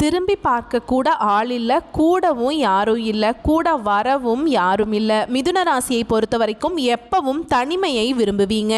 திரும்பி பார்க்க கூட ஆள் இல்லை, கூடவும் யாரும் இல்லை, கூட வரவும் யாரும் இல்லை. மிதுன ராசியை பொறுத்த வரைக்கும் எப்பவும் தனிமையை விரும்புவீங்க.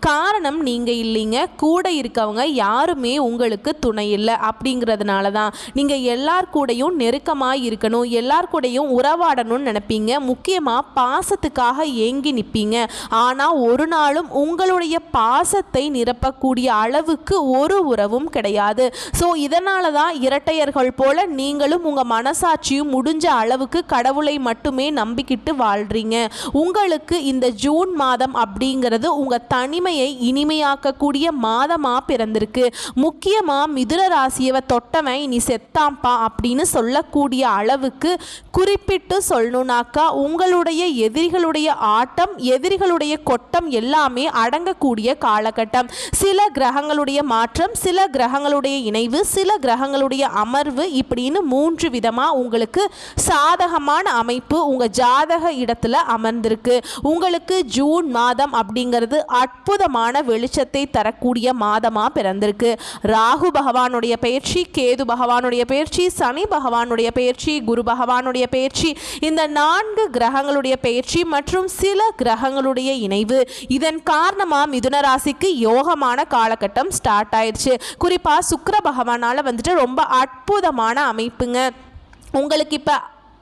காரணம் நீங்கள் இல்லைங்க, கூட இருக்கவங்க யாருமே உங்களுக்கு துணை இல்லை. அப்படிங்கிறதுனால தான் நீங்கள் எல்லார் கூடயும் நெருக்கமாக இருக்கணும், எல்லார் கூடயும் உறவாடணும்னு நினைப்பீங்க. முக்கியமாக பாசத்துக்காக ஏங்கி நிற்பீங்க. ஆனால் ஒரு நாளும் உங்களுடைய பாசத்தை நிரப்பக்கூடிய அளவுக்கு ஒரு உறவும் கிடையாது. ஸோ இதனால தான் இரட்டையர்கள் போல நீங்களும் உங்க மனசாட்சியும் முடிஞ்ச அளவுக்கு கடவுளை மட்டுமே நம்பிக்கிட்டு வாழ்றீங்க. உங்களுக்கு இந்த ஜூன் மாதம் அப்படிங்கிறது உங்க தனிமையை இனிமையாக்கக்கூடிய மாதமா பிறந்திருக்கு. முக்கியமா மிதுன ராசியவை தொட்டவன் இனி செத்தாம்பா அப்படின்னு சொல்லக்கூடிய அளவுக்கு குறிப்பிட்டு சொல்லணும்னாக்கா உங்களுடைய எதிரிகளுடைய ஆட்டம், எதிரிகளுடைய கொட்டம் எல்லாமே அடங்கக்கூடிய காலகட்டம். சில கிரகங்களுடைய மாற்றம், சில கிரகங்களுடைய இணைவு, சில கிரகங்களுடைய அமர்வு இப்படின்னு 3 விதமாக உங்களுக்கு சாதகமான அமைப்பு உங்கள் ஜாதக இடத்துல அமர்ந்திருக்கு. உங்களுக்கு ஜூன் மாதம் அப்படிங்கிறது அற்புதமான வெளிச்சத்தை தரக்கூடிய மாதமாக பிறந்திருக்கு. ராகு பகவானுடைய பயிற்சி, கேது பகவானுடைய பயிற்சி, சனி பகவானுடைய பயிற்சி, குரு பகவானுடைய பயிற்சி, இந்த 4 கிரகங்களுடைய பயிற்சி மற்றும் சில கிரகங்களுடைய இணைவு, இதன் காரணமாக மிதுன ராசிக்கு யோகமான காலகட்டம் ஸ்டார்ட் ஆயிடுச்சு. குறிப்பாக சுக்கிர பகவானால் வந்துட்டு ரொம்ப அற்புதமான அமைப்புங்க. உங்களுக்கு இப்போ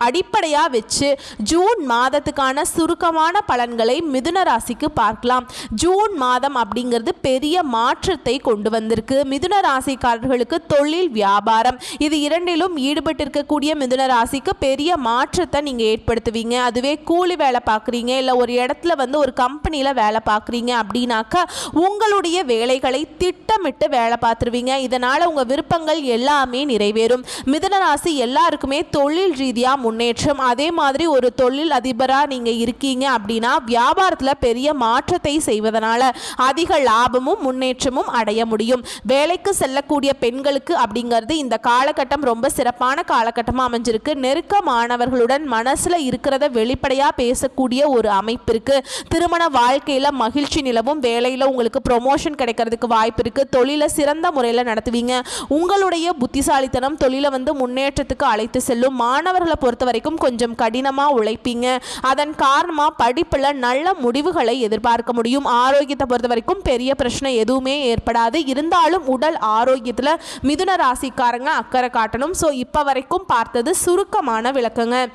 அடிப்படையாக வச்சு ஜூன் மாதத்துக்கான சுருக்கமான பலன்களை மிதுன ராசிக்கு பார்க்கலாம். ஜூன் மாதம் அப்படிங்கிறது பெரிய மாற்றத்தை கொண்டு வந்திருக்கு. மிதுன ராசிக்காரர்களுக்கு தொழில், வியாபாரம் இது இரண்டிலும் ஈடுபட்டிருக்கக்கூடிய மிதுன ராசிக்கு பெரிய மாற்றத்தை நீங்கள் ஏற்படுத்துவீங்க. அதுவே கூலி வேலை பார்க்குறீங்க, இல்லை ஒரு இடத்துல வந்து ஒரு கம்பெனியில் வேலை பார்க்குறீங்க அப்படின்னாக்கா உங்களுடைய வேலைகளை திட்டமிட்டு வேலை பார்த்துருவீங்க. இதனால் உங்கள் விருப்பங்கள் எல்லாமே நிறைவேறும். மிதுன ராசி எல்லாருக்குமே தொழில் ரீதியாக முன்னேற்றம். அதே மாதிரி ஒரு தொழில் அதிபராக நீங்கள் இருக்கீங்க அப்படின்னா வியாபாரத்தில் பெரிய மாற்றத்தை செய்வதனால அதிக லாபமும் முன்னேற்றமும் அடைய முடியும். வேலைக்கு செல்லக்கூடிய பெண்களுக்கு அப்படிங்கிறது இந்த காலகட்டம் ரொம்ப சிறப்பான காலகட்டமாக அமைஞ்சிருக்கு. நெருக்கமானவர்களுடன் மனசில் இருக்கிறத வெளிப்படையாக பேசக்கூடிய ஒரு அமைப்பு இருக்கு. திருமண வாழ்க்கையில் மகிழ்ச்சி நிலவும், வேலையில் உங்களுக்கு ப்ரொமோஷன் கிடைக்கிறதுக்கு வாய்ப்பு இருக்கு. தொழிலை சிறந்த முறையில் நடத்துவீங்க. உங்களுடைய புத்திசாலித்தனம் தொழிலை வந்து முன்னேற்றத்துக்கு அழைத்து செல்லும். மாணவர்களை பொறுத்த வரைக்கும் கொஞ்சம் கடினமாக உழைப்பீங்க. அதன் காரணமாக படிப்பில் நல்ல முடிவுகளை எதிர்பார்க்க முடியும். ஆரோக்கியத்தை பொறுத்த வரைக்கும் பெரிய பிரச்சனை எதுவுமே ஏற்படாது. இருந்தாலும் உடல் ஆரோக்கியத்தில் மிதுன ராசிக்காரங்க அக்கறை காட்டணும். ஸோ இப்போ வரைக்கும் பார்த்தது சுருக்கமான விளக்கங்க.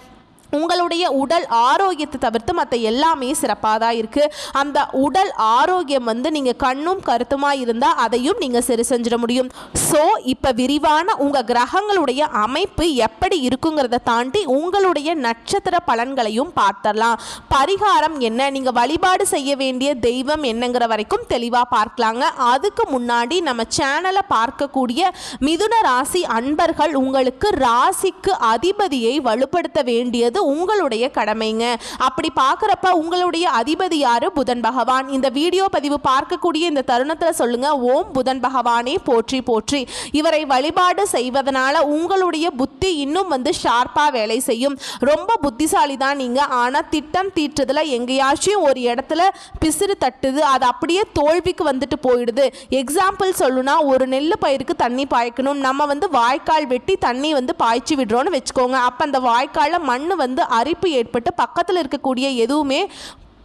உங்களுடைய உடல் ஆரோக்கியத்தை தவிர்த்து மற்ற எல்லாமே சிறப்பாக தான் இருக்குது. அந்த உடல் ஆரோக்கியம் வந்து நீங்கள் கண்ணும் கருத்துமாக இருந்தால் அதையும் நீங்கள் சரி செஞ்சிட முடியும். ஸோ இப்போ விரிவான உங்கள் கிரகங்களுடைய அமைப்பு எப்படி இருக்குங்கிறத தாண்டி உங்களுடைய நட்சத்திர பலன்களையும் பார்த்தரலாம். பரிகாரம் என்ன, நீங்கள் வழிபாடு செய்ய வேண்டிய தெய்வம் என்னங்கிற வரைக்கும் தெளிவாக பார்க்கலாங்க. அதுக்கு முன்னாடி நம்ம சேனலை பார்க்கக்கூடிய மிதுன ராசி அன்பர்கள் உங்களுக்கு ராசிக்கு அதிபதியை வலுப்படுத்த வேண்டியது உங்களுடைய கடமைங்க. அப்படி பார்க்குறப்ப உங்களுடைய அதிபதி யாரு? புதன் பகவான். இந்த வீடியோ பதிவு பார்க்கக்கூடிய இந்த தருணத்தில் சொல்லுங்க, ஓம் புதன் பகவானே போற்றி போற்றி. இவரை வழிபாடு செய்வதனால உங்களுடைய புத்தி இன்னும் வந்து ஷார்ப்பாக வேலை செய்யும். ரொம்ப புத்திசாலி தான் நீங்கள். ஆனால் திட்டம் தீட்டுறதுல எங்கேயாச்சும் ஒரு இடத்துல பிசிறு தட்டுது, அது அப்படியே தோல்விக்கு வந்துட்டு போயிடுது. எக்ஸாம்பிள் சொல்லுனா, ஒரு நெல் பயிருக்கு தண்ணி பாய்க்கணும், நம்ம வந்து வாய்க்கால் வெட்டி தண்ணி வந்து பாய்ச்சி விடுறோன்னு வச்சுக்கோங்க. அப்போ அந்த வாய்க்காலில் மண் வந்து அரிப்பு ஏற்பட்டு பக்கத்தில் இருக்கக்கூடிய எதுவுமே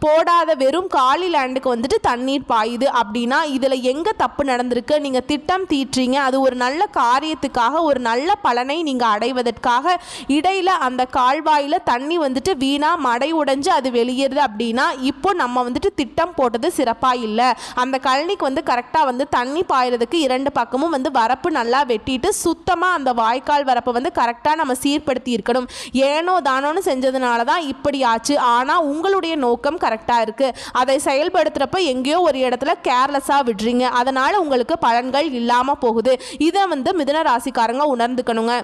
போடாத வெறும் காலி லேண்டுக்கு வந்துட்டு தண்ணீர் பாயுது அப்படின்னா இதில் எங்கே தப்பு நடந்திருக்கு? நீங்கள் திட்டம் தீட்டுறீங்க, அது ஒரு நல்ல காரியத்துக்காக, ஒரு நல்ல பலனை நீங்கள் அடைவதற்காக இடையில் அந்த கால்வாயில் தண்ணி வந்துட்டு வீணாக மடை உடைஞ்சு அது வெளியேறுது அப்படின்னா இப்போ நம்ம வந்துட்டு திட்டம் போட்டது சிறப்பாக இல்லை. அந்த கழனிக்கு வந்து கரெக்டாக வந்து தண்ணி பாயிறதுக்கு 2 பக்கமும் வந்து வரப்பு நல்லா வெட்டிட்டு சுத்தமாக அந்த வாய்க்கால் வரப்பை வந்து கரெக்டாக நம்ம சீர்படுத்தி இருக்கணும். ஏனோ தானோன்னு செஞ்சதுனால தான் இப்படி ஆச்சு. ஆனால் உங்களுடைய நோக்கம் கரெக்டாக இருக்குது. அதை செயல்படுத்துகிறப்ப எங்கேயோ ஒரு இடத்துல கேர்லெஸ்ஸாக விடுறீங்க. அதனால் உங்களுக்கு பலன்கள் இல்லாமல் போகுது. இதை வந்து மிதுன ராசிக்காரங்க உணர்ந்துக்கணுங்க.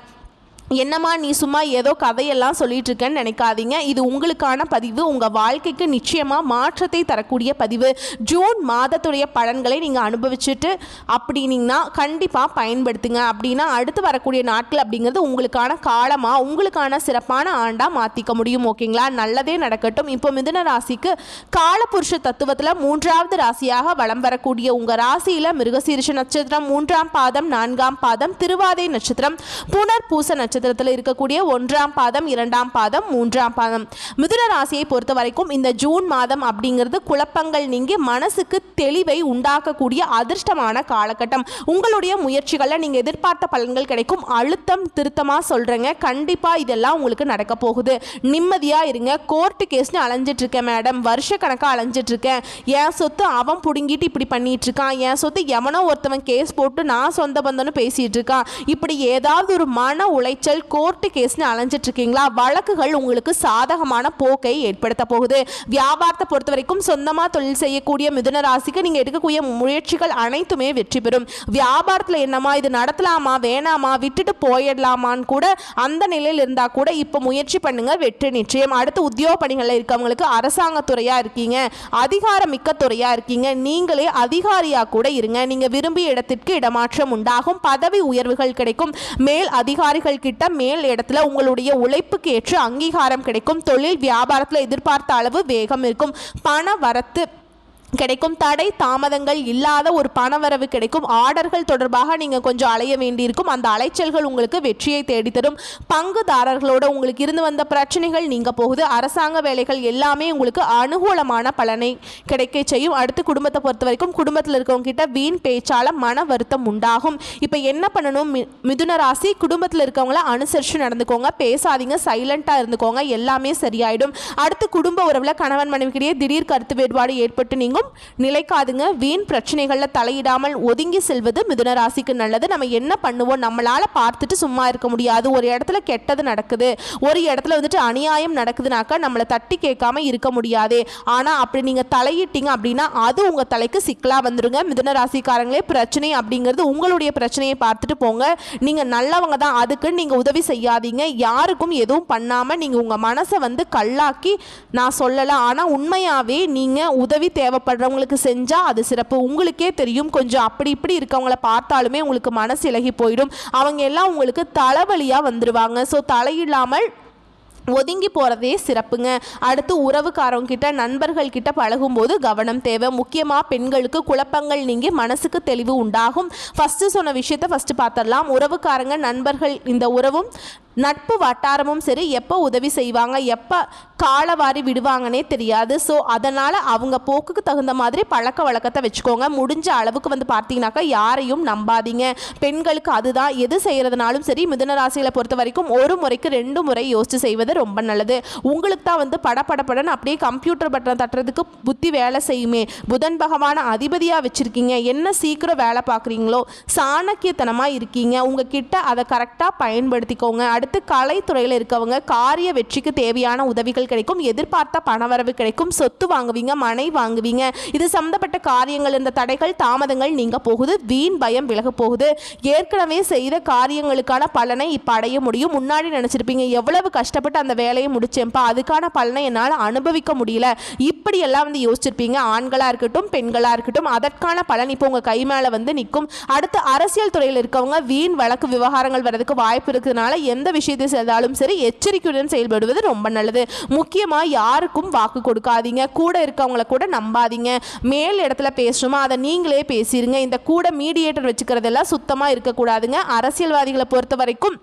என்னம்மா நீ சும்மா ஏதோ கதையெல்லாம் சொல்லிட்டு இருக்கேன்னு நினைக்காதீங்க. இது உங்களுக்கான பதிவு, உங்கள் வாழ்க்கைக்கு நிச்சயமாக மாற்றத்தை தரக்கூடிய பதிவு. ஜூன் மாதத்துடைய பலன்களை நீங்கள் அனுபவிச்சுட்டு அப்படின்னீங்கன்னா கண்டிப்பாக பயன்படுத்துங்க. அப்படின்னா அடுத்து வரக்கூடிய நாட்கள் அப்படிங்கிறது உங்களுக்கான காலமாக, உங்களுக்கான சிறப்பான ஆண்டாக மாற்றிக்க முடியும். ஓகேங்களா? நல்லதே நடக்கட்டும். இப்போ மிதுன ராசிக்கு காலபுருஷ தத்துவத்தில் 3வது ராசியாக வலம் வரக்கூடிய உங்கள் ராசியில் மிருகசீரிஷ நட்சத்திரம் 3ஆம் பாதம், 4ஆம் பாதம், திருவாதை நட்சத்திரம், புனர்பூச நட்சத்திரத்தில் இருக்கக்கூடிய 1ஆம் பாதம், 2ஆம் பாதம், 3ஆம் பாதம். மிதுன ராசியை பொறுத்த வரைக்கும் இந்த ஜூன் மாதம் அப்படிங்கிறது குழப்பங்கள் நீங்கி மனசுக்கு தெளிவை உண்டாக்கக்கூடிய அதிர்ஷ்டமான காலகட்டம். உங்களுடைய முயற்சிகளில் நீங்கள் எதிர்பார்த்த பலன்கள் கிடைக்கும். அழுத்தம் திருத்தமாக சொல்கிறேங்க, கண்டிப்பாக இதெல்லாம் உங்களுக்கு நடக்க போகுது. நிம்மதியாக இருங்க. கோர்ட்டு கேஸ்னு அலைஞ்சிட்டு இருக்கேன் மேடம், வருஷ கணக்காக அலைஞ்சிட்டு இருக்கேன், என் சொத்து அவன் பிடுங்கிட்டு இப்படி பண்ணிட்டு இருக்கான், என் சொத்து எவனோ ஒருத்தவன் கேஸ் போட்டு நான் சொந்த பந்தம்னு பேசிட்டு இருக்கான், இப்படி ஏதாவது ஒரு மன உளைச்சல் கோர்ட்டு கேஸ்னு அலைஞ்சிட்டு இருக்கீங்களா? வழக்குகள் உங்களுக்கு சாதகமான போக்கை ஏற்படுத்த போகுது. வியாபாரத்தை பொறுத்த வரைக்கும் சொந்தமாக தொழில் செய்யக்கூடிய மிதுன ராசிக்கு நீங்கள் எடுக்கக்கூடிய முயற்சிகள் அனைத்துமே வெற்றி பெறும். வியாபாரத்தில் என்னமா இது நடத்தலாமா வேணாமா விட்டுட்டு போயிடலாமான்னு கூட அந்த நிலையில் இருந்தால் கூட இப்போ முயற்சி பண்ணுங்க, வெற்றி நிச்சயம். அடுத்து உத்தியோக பணிகளில் இருக்கவங்களுக்கு அரசாங்கத்துறையாக இருக்கீங்க, அதிகாரமிக்க துறையாக இருக்கீங்க, நீங்களே அதிகாரியாக கூட இருங்க. நீங்கள் விரும்பிய இடத்திற்கு இடமாற்றம் உண்டாகும், பதவி உயர்வுகள் கிடைக்கும், மேல் அதிகாரிகள் கிட்ட மேல் இடத்துல உங்களுடைய உழைப்புக்கு ஏற்ற அங்கீகாரம் கிடைக்கும். தொழில் வியாபாரத்தில் எதிர்பார்த்த அளவு வேகம் இருக்கும். பண வரத்து கிடைக்கும். தடை தாமதங்கள் இல்லாத ஒரு பணவரவு கிடைக்கும். ஆர்டர்கள் தொடர்பாக நீங்கள் கொஞ்சம் அலைய வேண்டியிருக்கும். அந்த அலைச்சல்கள் உங்களுக்கு வெற்றியை தேடித்தரும். பங்குதாரர்களோட உங்களுக்கு இருந்து வந்த பிரச்சனைகள் நீங்க போகுது. அரசாங்க வேலைகள் எல்லாமே உங்களுக்கு அனுகூலமான பலனை கிடைக்க செய்யும். அடுத்து குடும்பத்தை பொறுத்த வரைக்கும் குடும்பத்தில் இருக்கவங்க கிட்ட வீண் பேச்சால மன வருத்தம் உண்டாகும். இப்போ என்ன பண்ணணும்? மிதுன ராசி குடும்பத்தில் இருக்கவங்கள அனுசரித்து நடந்துக்கோங்க, பேசாதீங்க, சைலண்டாக இருந்துக்கோங்க, எல்லாமே சரியாயிடும். அடுத்து குடும்ப உறவில் கணவன் மனைவிக்கிடையே திடீர் கருத்து வேறுபாடு ஏற்பட்டு நீங்கள் நிலைக்காதுங்க. வீண் பிரச்சனைகளில் தலையிடாமல் ஒதுங்கி செல்வது மிதுன ராசிக்கு நல்லது. நம்ம என்ன பண்ணுவோம்? நம்மளால பார்த்துட்டு சும்மா இருக்க முடியாது. ஒரு இடத்துல கெட்டது நடக்குது, ஒரு இடத்துல வந்துட்டு அநியாயம் நடக்குதுனாக்கா நம்மளை தட்டி கேட்காம இருக்க முடியாதே. ஆனால் அப்படி நீங்கள் தலையிட்டீங்க அப்படின்னா அது உங்கள் தலைக்கு சிக்கலாக வந்துடுங்க. மிதுன ராசிக்காரங்களே, பிரச்சனை அப்படிங்கிறது உங்களுடைய பிரச்சனையை பார்த்துட்டு போங்க. நீங்கள் நல்லவங்க தான், அதுக்கு நீங்கள் உதவி செய்யாதீங்க. யாருக்கும் எதுவும் பண்ணாமல் நீங்கள் உங்கள் மனசை வந்து கல்லாக்கி நான் சொல்லலாம், ஆனால் உண்மையாகவே நீங்கள் உதவி தேவைப்படுறவங்களுக்கு செஞ்சால் அது சிறப்பு. உங்களுக்கே தெரியும், கொஞ்சம் அப்படி இப்படி இருக்கவங்கள பார்த்தாலுமே உங்களுக்கு மனசு இலகி போயிடும். அவங்க எல்லாம் உங்களுக்கு தலைவலியாக வந்துடுவாங்க. ஸோ தலையில்லாமல் ஒதுங்கி போகிறதே சிறப்புங்க. அடுத்து உறவுக்காரங்க கிட்ட நண்பர்கள் கிட்ட பழகும்போது கவனம் தேவை. முக்கியமாக பெண்களுக்கு குழப்பங்கள் நீங்கி மனசுக்கு தெளிவு உண்டாகும். ஃபஸ்ட்டு சொன்ன விஷயத்தை ஃபஸ்ட்டு பார்த்துடலாம். உறவுக்காரங்க நண்பர்கள் இந்த உறவும் நட்பு வட்டாரமும் சரி எப்போ உதவி செய்வாங்க, எப்போ காலவாரி விடுவாங்கன்னே தெரியாது. ஸோ அதனால் அவங்க போக்குக்கு தகுந்த மாதிரி பழக்க வழக்கத்தை வச்சுக்கோங்க. முடிஞ்ச அளவுக்கு வந்து பார்த்தீங்கன்னாக்கா யாரையும் நம்பாதீங்க. பெண்களுக்கு அதுதான், எது செய்கிறதுனாலும் சரி மிதுன ராசிகளை பொறுத்த வரைக்கும் ஒரு முறைக்கு 2 முறை யோசித்து செய்வது ரொம்ப நல்லது. உங்களுக்கு தான் வந்து படப்படப்படன்னு அப்படியே கம்ப்யூட்டர் பட்டன் தட்டுறதுக்கு புத்தி வேலை செய்யுமே. புதன் பகவான அதிபதியாக வச்சுருக்கீங்க, என்ன சீக்கிரம் வேலை பார்க்குறீங்களோ, சாணக்கியத்தனமாக இருக்கீங்க, உங்ககிட்ட அதை கரெக்டாக பயன்படுத்திக்கோங்க. அடுத்து கலைத்துறையில் இருக்கவங்க காரிய வெற்றிக்கு தேவையான உதவிகள் கிடைக்கும். எதிர்பார்த்த பணவரவு கிடைக்கும். சொத்து வாங்குவீங்க, மனை வாங்குவீங்க. இது சம்பந்தப்பட்ட காரியங்கள் இந்த தடைகள் தாமதங்கள் நீங்க போகுது. வீண் பயம் விலக போகுது. ஏற்கனவே செய்த காரியங்களுக்கான பலனை இப்போ அடைய முடியும். முன்னாடி நினைச்சிருப்பீங்க எவ்வளவு கஷ்டப்பட்டு அந்த வேலையை முடிச்சேன்ப்பா, அதுக்கான பலனை என்னால் அனுபவிக்க முடியல, இப்படி எல்லாம் வந்து யோசிச்சிருப்பீங்க. ஆண்களா இருக்கட்டும் பெண்களா இருக்கட்டும், அதற்கான பலன் இப்போ உங்க கை மேல வந்து நிற்கும். அடுத்து அரசியல் துறையில் இருக்கவங்க வீண் வழக்கு விவகாரங்கள் வரதுக்கு வாய்ப்பு இருக்கிறதுனால எந்த விஷயத்தை செய்தாலும் சரி எச்சரிக்கையுடன் செயல்படுவது ரொம்ப நல்லது. முக்கியமாக யாருக்கும் வாக்கு கொடுக்காதீங்க. கூட இருக்கவங்கள கூட நம்பாதீங்க. மேல் இடத்துல பேசணுமா அதை நீங்களே பேசிடுங்க. இந்த கூட மீடியேட்டர் வச்சுக்கிறதெல்லாம் சுத்தமாக இருக்கக்கூடாதுங்க. அரசியல்வாதிகளை பொறுத்த வரைக்கும்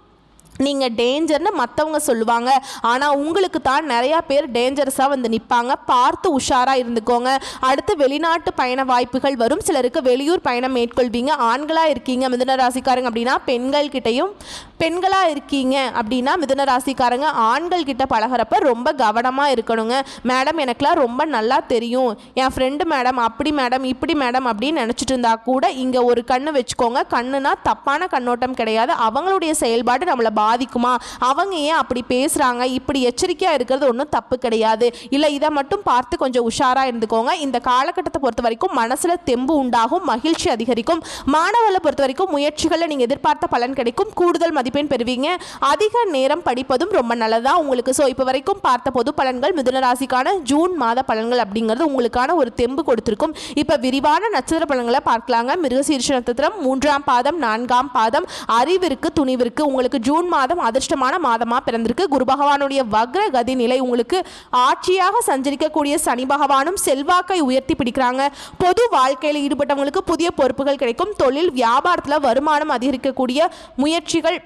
நீங்கள் டேஞ்சர்னு மற்றவங்க சொல்லுவாங்க, ஆனால் உங்களுக்கு தான் நிறையா பேர் டேஞ்சரஸாக வந்து நிற்பாங்க. பார்த்து உஷாராக இருந்துக்கோங்க. அடுத்து வெளிநாட்டு பயண வாய்ப்புகள் வரும். சிலருக்கு வெளியூர் பயணம் மேற்கொள்வீங்க. ஆண்களாக இருக்கீங்க மிதுன ராசிக்காரங்க அப்படின்னா பெண்கள்கிட்டையும், பெண்களாக இருக்கீங்க அப்படின்னா மிதுன ராசிக்காரங்க ஆண்கள் கிட்ட பழகிறப்ப ரொம்ப கவனமாக இருக்கணுங்க. மேடம் எனக்குலாம் ரொம்ப நல்லா தெரியும், என் ஃப்ரெண்டு மேடம் அப்படி மேடம் இப்படி மேடம் அப்படின்னு நினச்சிட்டு இருந்தா கூட இங்கே ஒரு கண்ணு வச்சுக்கோங்க. கண்ணுனா தப்பான கண்ணோட்டம் கிடையாது, அவங்களுடைய செயல்பாடு நம்மளை பாதிக்குமா, அவங்க ஏன் அப்படி பேசுகிறாங்க, இப்படி எச்சரிக்கையாக இருக்கிறது ஒன்றும் தப்பு கிடையாது. இல்லை இதை மட்டும் பார்த்து கொஞ்சம் உஷாராக இருந்துக்கோங்க. இந்த காலகட்டத்தை பொறுத்த வரைக்கும் மனசில் தெம்பு உண்டாகும், மகிழ்ச்சி அதிகரிக்கும். மாணவர்களை பொறுத்த வரைக்கும் முயற்சிகளில் நீங்கள் எதிர்பார்த்த பலன் கிடைக்கும், கூடுதல் மதிப்பெண் பெறுவீங்க. அதிக நேரம் படிப்பதும் ரொம்ப நல்லதா உங்களுக்கு. ஸோ இப்போ வரைக்கும் பார்த்த பொது பலன்கள் மிதுன ராசிக்கான ஜூன் மாத பலன்கள் அப்படிங்கிறது உங்களுக்கான ஒரு தெம்பு கொடுத்திருக்கும். இப்போ விரிவான நட்சத்திர பலன்களை பார்க்கலாங்க. மிருகசீரிஷ நட்சத்திரம் 3ஆம் பாதம் 4ஆம் பாதம், அறிவிற்கு துணிவிற்கு உங்களுக்கு ஜூன் மாதம் அதிர்ஷ்டமான மாதமாக பிறந்திருக்கு. குரு பகவானுடைய வக்ர கதி நிலை உங்களுக்கு ஆட்சியாக சஞ்சரிக்கக்கூடிய சனி பகவானும் செல்வாக்கை உயர்த்தி பிடிக்கிறாங்க. பொது வாழ்க்கையில் ஈடுபட்டவங்களுக்கு புதிய பொறுப்புகள் கிடைக்கும். தொழில் வியாபாரத்தில் வருமானம் அதிகரிக்கக்கூடிய முயற்சிகள்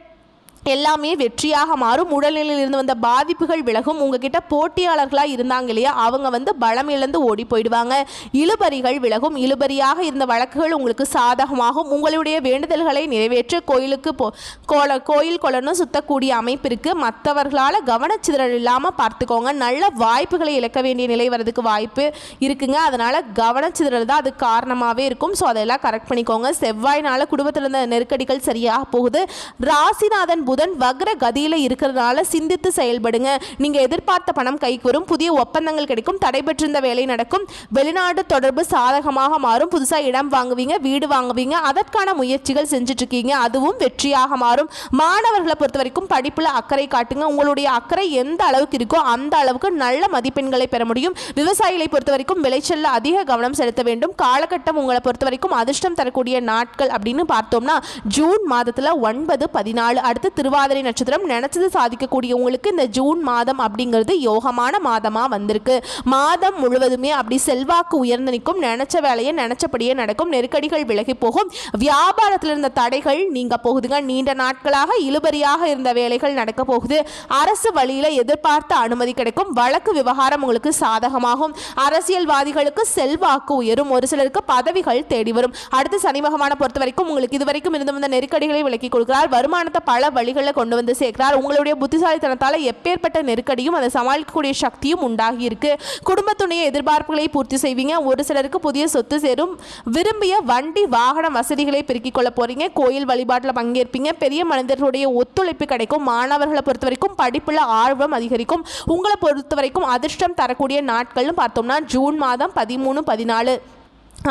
எல்லாமே வெற்றியாக மாறும். உடல்நிலையில் இருந்து வந்த பாதிப்புகள் விலகும். உங்ககிட்ட போட்டியாளர்களாக இருந்தாங்க இல்லையா, அவங்க பலம் இழந்து ஓடி போயிடுவாங்க. இழுபறிகள் விலகும். இழுபறியாக இருந்த வழக்குகள் உங்களுக்கு சாதகமாகும். உங்களுடைய வேண்டுதல்களை நிறைவேற்ற கோயில் கொலன்னு சுத்தக்கூடிய அமைப்பிற்கு மற்றவர்களால் கவனச்சிதறல் இல்லாமல் பார்த்துக்கோங்க. நல்ல வாய்ப்புகளை இழக்க வேண்டிய நிலை வரதுக்கு வாய்ப்பு இருக்குங்க. அதனால் கவனச்சிதறல் தான் அது காரணமாகவே இருக்கும். ஸோ அதெல்லாம் கரெக்ட் பண்ணிக்கோங்க. செவ்வாயினால் குடும்பத்தில் இருந்த நெருக்கடிகள் சரியாக போகுது. ராசிநாதன் புதன் வக்ர கதியில இருக்கிறதுனால சிந்தித்து செயல்படுங்க. நீங்க எதிர்பார்த்த பணம் கைக்கு வரும். புதிய ஒப்பந்தங்கள் கிடைக்கும். தடைபெற்றிருந்த வேலை நடக்கும். வெளிநாடு தொடர்பு சாதகமாக மாறும். புதுசா இடம் வாங்குவீங்க, வீடு வாங்குவீங்க. அதற்கான முயற்சிகள் செஞ்சுட்டு இருக்கீங்க, அதுவும் வெற்றியாக மாறும். மாணவர்களை பொறுத்த வரைக்கும் படிப்புல அக்கறை காட்டுங்க. உங்களுடைய அக்கறை எந்த அளவுக்கு இருக்கோ அந்த அளவுக்கு நல்ல மதிப்பெண்களை பெற முடியும். விவசாயிகளை பொறுத்த வரைக்கும் விளைச்சல்ல அதிக கவனம் செலுத்த வேண்டும். காலகட்டம் உங்களை பொறுத்த வரைக்கும் அதிர்ஷ்டம் தரக்கூடிய நாட்கள் அப்படின்னு பார்த்தோம்னா ஜூன் மாதத்துல 9, 14, அடுத்து திருவாதிரை நட்சத்திரம். நினைச்சது சாதிக்கக்கூடிய உங்களுக்கு இந்த ஜூன் மாதம் அப்படிங்கிறது யோகமான மாதமா வந்திருக்கு. மாதம் முழுவதுமே அப்படி செல்வாக்கு உயர்ந்து நிற்கும். நினைச்ச வேலையை நினைச்சபடியே நடக்கும். நெருக்கடிகள் விலகி போகும். வியாபாரத்தில் இருந்த தடைகள் நீங்க போகுதுங்க. நீண்ட நாட்களாக இழுபறியாக இருந்த வேலைகள் நடக்க போகுது. அரசு வழியில எதிர்பார்த்த அனுமதி கிடைக்கும். வழக்கு விவகாரம் உங்களுக்கு சாதகமாகும். அரசியல்வாதிகளுக்கு செல்வாக்கு உயரும். ஒரு சிலருக்கு பதவிகள் தேடி வரும். அடுத்து சனி பகவானை பொறுத்த வரைக்கும் உங்களுக்கு இதுவரைக்கும் இருந்து வந்த நெருக்கடிகளை விலக்கி கொடுக்கிறார். வருமானத்தை பல வழிகளில் கொண்டு வந்து சேர்க்கிறார். உங்களுடைய புத்திசாலித்தனத்தால் எப்பேற்பட்ட நெருக்கடியும் அதை சமாளிக்கக்கூடிய சக்தியும் உண்டாகி இருக்கு. குடும்பத்துடைய எதிர்பார்ப்புகளை பூர்த்தி செய்வீங்க. ஒரு சிலருக்கு புதிய சொத்து சேரும். விரும்பிய வண்டி வாகன வசதிகளை பெருக்கிக் கொள்ள போறீங்க. கோயில் வழிபாட்டில் பங்கேற்பீங்க. பெரிய மனிதர்களுடைய ஒத்துழைப்பு கிடைக்கும். மாணவர்களை பொறுத்த வரைக்கும் படிப்புல ஆர்வம் அதிகரிக்கும். உங்களை பொறுத்த வரைக்கும் அதிர்ஷ்டம் தரக்கூடிய நாட்கள்னு பார்த்தோம்னா ஜூன் மாதம் 13, 14.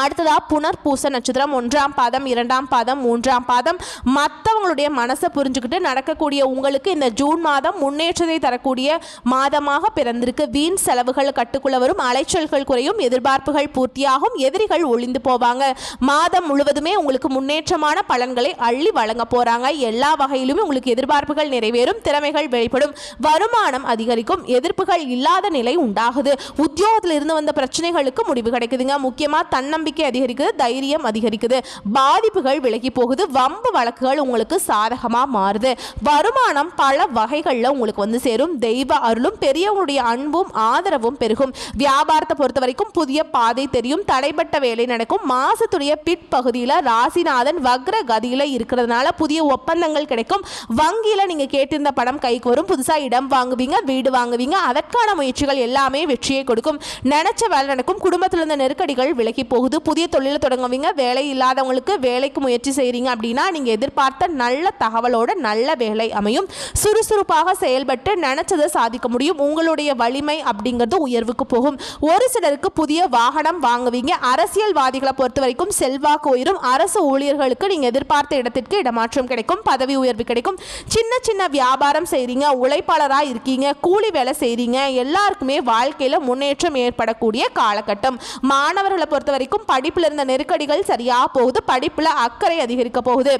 அடுத்ததா புனர்பூச நட்சத்திரம் 1ஆம் பாதம் 2ஆம் பாதம் 3ஆம் பாதம். மற்றவங்களுடைய மனசை புரிஞ்சுக்கிட்டு நடக்கக்கூடிய உங்களுக்கு இந்த ஜூன் மாதம் முன்னேற்றத்தை தரக்கூடிய மாதமாக பிறந்திருக்கு. வீண் செலவுகள் கட்டுக்குள்ள வரும். அலைச்சல்கள் குறையும். எதிர்பார்ப்புகள் பூர்த்தியாகும். எதிரிகள் ஒளிந்து போவாங்க. மாதம் முழுவதுமே உங்களுக்கு முன்னேற்றமான பலன்களை அள்ளி வழங்க போறாங்க. எல்லா வகையிலுமே உங்களுக்கு எதிர்பார்ப்புகள் நிறைவேறும். திறமைகள் வெளிப்படும். வருமானம் அதிகரிக்கும். எதிர்ப்புகள் இல்லாத நிலை உண்டாகுது. உத்தியோகத்தில் இருந்து வந்த பிரச்சனைகளுக்கு முடிவு கிடைக்குதுங்க. முக்கியமா தன்னம்பிக்கை அதிகரிக்குது. தைரியம் அதிகரிக்குது. பாதிப்புகள் விலகி போகுது. வம்பு வழக்குகள் உங்களுக்கு சாதகமா மாறுது. வருமானம் பல வகைகளில் உங்களுக்கு சேரும். தெய்வ அருளும் பெரியவங்களுடைய அன்பும் ஆதரவும் பெருகும். வியாபாரத்தை பொறுத்த வரைக்கும் புதிய பாதை தெரியும். தடைப்பட்ட வேலை நடக்கும். மாசத்துடைய பிற்பகுதியில் ராசிநாதன் வக்ர கதியில இருக்கிறதுனால புதிய ஒப்பந்தங்கள் கிடைக்கும். வங்கியில நீங்க கேட்டிருந்த பணம் கைக்கு வரும். புதுசா இடம் வாங்குவீங்க, வீடு வாங்குவீங்க. அதற்கான முயற்சிகள் எல்லாமே வெற்றியை கொடுக்கும். நினைச்ச வேலை நடக்கும். குடும்பத்தில் இருந்த நெருக்கடிகள் விலகி போகுது. புதிய தொழிலை தொடங்குவீங்க. வேலை இல்லாதவங்களுக்கு வேலைக்கு முயற்சி செய்றீங்க அப்படின்னா நீங்க எதிர்பார்த்த நல்ல தகவலோட நல்ல வேலை அமையும். சுறுசுறுப்பாக செயல்பட்டு நினைச்சதை சாதிக்க முடியும். உங்களுடைய வலிமை அப்படிங்கிறது உயர்வுக்கு போகும். ஒரு சிலருக்கு புதிய வாகனம் வாங்குவீங்க. அரசியல்வாதிகளை பொறுத்த வரைக்கும் செல்வாக்கு உயரும். அரசு ஊழியர்களுக்கு நீங்க எதிர்பார்த்த இடத்திற்கு இடமாற்றம் கிடைக்கும். பதவி உயர்வு கிடைக்கும். சின்ன சின்ன வியாபாரம் செய்றீங்க, உழைப்பாளராக இருக்கீங்க, கூலி வேலை செய்றீங்க, எல்லாருக்குமே வாழ்க்கையில முன்னேற்றம் ஏற்படக்கூடிய காலகட்டம். மாணவர்களை பொறுத்த வரைக்கும் படிப்புல இருந்த நெருக்கடிகள் சரியா போகுது. படிப்புல அக்கறை அதிகரிக்க போகுது.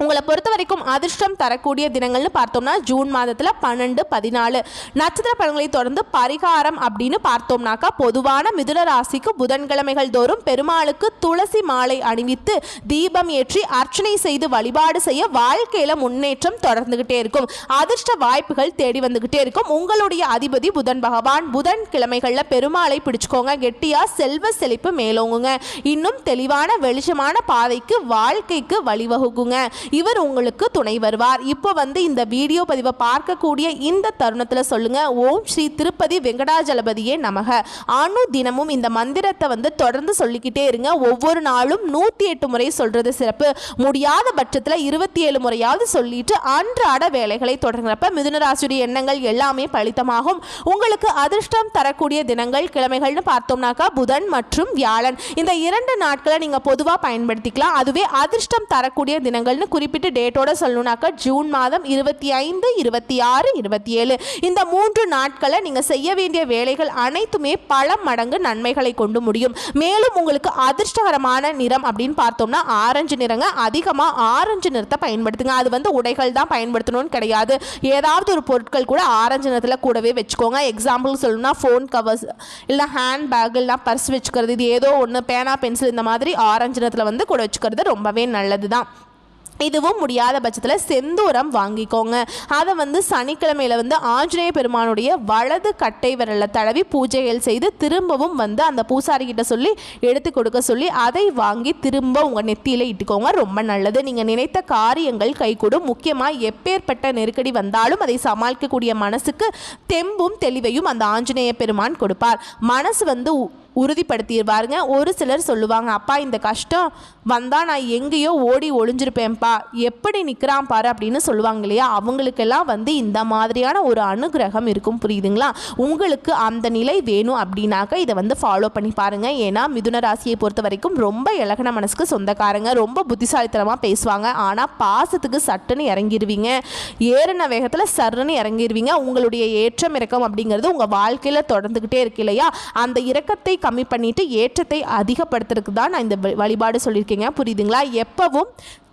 உங்களை பொறுத்த வரைக்கும் அதிர்ஷ்டம் தரக்கூடிய தினங்கள்னு பார்த்தோம்னா ஜூன் மாதத்தில் 12, 14 நட்சத்திர பலன்களை தொடர்ந்து பரிகாரம் அப்படின்னு பார்த்தோம்னாக்கா பொதுவான மிதுன ராசிக்கு புதன்கிழமைகள் தோறும் பெருமாளுக்கு துளசி மாலை அணிவித்து தீபம் ஏற்றி அர்ச்சனை செய்து வழிபாடு செய்ய வாழ்க்கையில முன்னேற்றம் தொடர்ந்துகிட்டே இருக்கும். அதிர்ஷ்ட வாய்ப்புகள் தேடி வந்துகிட்டே இருக்கும். உங்களுடைய அதிபதி புதன் பகவான். புதன் கிழமைகள்ல பெருமாளை பிடிச்சுக்கோங்க. கெட்டியா செல்வ செழிப்பு மேலோங்குங்க. இன்னும் தெளிவான வெளிச்சமான பாதைக்கு வாழ்க்கைக்கு வழிவகுக்குங்க. இவர் உங்களுக்கு துணை வருவார். இப்போ வந்து இந்த வீடியோ பதிவை பார்க்கக்கூடிய இந்த தருணத்தில் சொல்லுங்க, ஓம் ஸ்ரீ திருப்பதி வெங்கடாஜலபதியே நமக. தினமும் இந்த மந்திரத்தை வந்து தொடர்ந்து சொல்லிக்கிட்டே இருங்க. ஒவ்வொரு நாளும் 108 முறை சொல்றது சிறப்பு. முடியாத பட்சத்தில் 27 முறையாவது சொல்லிட்டு அன்றாட வேலைகளை தொடங்குறப்ப மிதுன ராசியுடைய எண்ணங்கள் எல்லாமே பலிதமாகும். உங்களுக்கு அதிர்ஷ்டம் தரக்கூடிய தினங்கள் கிழமைகள்னு பார்த்தோம்னாக்கா புதன் மற்றும் வியாழன். இந்த 2 நாட்களை நீங்க பொதுவாக பயன்படுத்திக்கலாம். அதுவே அதிர்ஷ்டம் தரக்கூடிய தினங்கள்னு குறிப்பிட்டு டேட்டோட சொல்லணும்னாக்கா ஜூன் மாதம் 25, 26, 27 இந்த 3 நாட்களை நீங்க செய்ய வேண்டிய வேலைகள் அனைத்துமே பல மடங்கு நன்மைகளை கொண்டு முடியும். மேலும் உங்களுக்கு அதிர்ஷ்டகரமான நிறம் அப்படின்னு பார்த்தோம்னா ஆரஞ்சு நிறங்க. அதிகமாக ஆரஞ்சு நிறத்தை பயன்படுத்துங்க. அது வந்து உடைகள் தான் பயன்படுத்தணும்னு கிடையாது. ஏதாவது ஒரு பொருட்கள் கூட ஆரஞ்சு நிறத்தில் கூடவே வச்சுக்கோங்க. எக்ஸாம்பிள் சொல்லணும்னா ஃபோன் கவர்ஸ் இல்லை ஹேண்ட் பேக் இல்லை பர்ஸ் வச்சுக்கிறது, இது ஏதோ ஒன்று பேனா பென்சில் இந்த மாதிரி ஆரஞ்சு நிறத்தில் வந்து கூட வச்சுக்கிறது ரொம்பவே நல்லது தான். இதுவும் முடியாத பட்சத்தில் செந்தூரம் வாங்கிக்கோங்க. அதை வந்து சனிக்கிழமையில் வந்து ஆஞ்சநேய பெருமானுடைய வலது கட்டை விரலில் தடவி பூஜைகள் செய்து திரும்பவும் வந்து அந்த பூசாரிக்கிட்ட சொல்லி எடுத்து கொடுக்க சொல்லி அதை வாங்கி திரும்ப உங்கள் நெத்தியில் இட்டுக்கோங்க. ரொம்ப நல்லது. நீங்கள் நினைத்த காரியங்கள் கைகூடும். முக்கியமாக எப்பேற்பட்ட நெருக்கடி வந்தாலும் அதை சமாளிக்கக்கூடிய மனசுக்கு தெம்பும் தெளிவையும் அந்த ஆஞ்சநேய பெருமான் கொடுப்பார். மனசு வந்து உறுதிப்படுத்திடுவாருங்க. ஒரு சிலர் சொல்லுவாங்க, அப்பா இந்த கஷ்டம் வந்தால் நான் எங்கேயோ ஓடி ஒளிஞ்சிருப்பேன்ப்பா, எப்படி நிற்கிறான் பாரு அப்படின்னு சொல்லுவாங்க இல்லையா. அவங்களுக்கெல்லாம் வந்து இந்த மாதிரியான ஒரு அனுகிரகம் இருக்கும். புரியுதுங்களா? உங்களுக்கு அந்த நிலை வேணும் அப்படின்னாக்க இதை வந்து ஃபாலோ பண்ணி பாருங்கள். ஏன்னா மிதுன ராசியை பொறுத்த வரைக்கும் ரொம்ப இலகன மனசுக்கு சொந்தக்காரங்க, ரொம்ப புத்திசாலித்தனமாக பேசுவாங்க. ஆனால் பாசத்துக்கு சட்டுன்னு இறங்கிடுவீங்க. ஏறின வேகத்தில் சருன்னு இறங்கிடுவீங்க. உங்களுடைய ஏற்றம் இறக்கம் அப்படிங்கிறது உங்கள் வாழ்க்கையில் தொடர்ந்துக்கிட்டே இருக்கு இல்லையா. அந்த இறக்கத்தை கம்மி பண்ணிட்டு ஏற்றத்தை அதிகப்படுத்துறதுக்கு தான் நான் இந்த வழிபாடு சொல்லியிருக்கேங்க. புரியுதுங்களா? எப்பவும்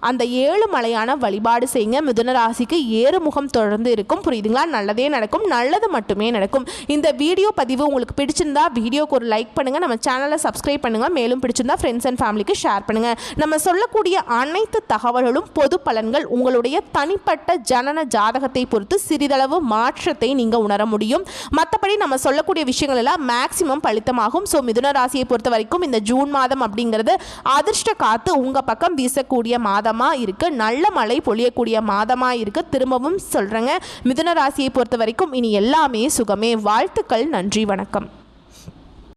அந்த 7 மலையான வழிபாடு செய்யுங்க. மிதுன ராசிக்கு ஏறுமுகம் தொடர்ந்து இருக்கும். புரியுதுங்களா? நல்லதே நடக்கும், நல்லது மட்டுமே நடக்கும். இந்த வீடியோ பதிவு உங்களுக்கு பிடிச்சிருந்தா வீடியோக்கு ஒரு லைக் பண்ணுங்க, நம்ம சேனலை சப்ஸ்கிரைப் பண்ணுங்க. மேலும் பிடிச்சிருந்தா ஃப்ரெண்ட்ஸ் அண்ட் ஃபேமிலிக்கு ஷேர் பண்ணுங்க. நம்ம சொல்லக்கூடிய அனைத்து தகவல்களும் பொது பலன்கள். உங்களுடைய தனிப்பட்ட ஜனன ஜாதகத்தை பொறுத்து சிறிதளவு மாற்றத்தை நீங்க உணர முடியும். மற்றபடி நம்ம சொல்லக்கூடிய விஷயங்கள் எல்லாம் மேக்சிமம் பலித்தமாகும். ஸோ மிதுன ராசியை பொறுத்த வரைக்கும் இந்த ஜூன் மாதம் அப்படிங்கிறது அதிர்ஷ்ட காத்து உங்க பக்கம் வீசக்கூடிய மாதம் இருக்கு. நல்ல மழை பொழியக்கூடிய மாதமா இருக்கு. திரும்பவும் சொல்றேங்க, மிதுன ராசியை பொறுத்த வரைக்கும் இனி எல்லாமே சுகமே. வாழ்த்துக்கள். நன்றி, வணக்கம்.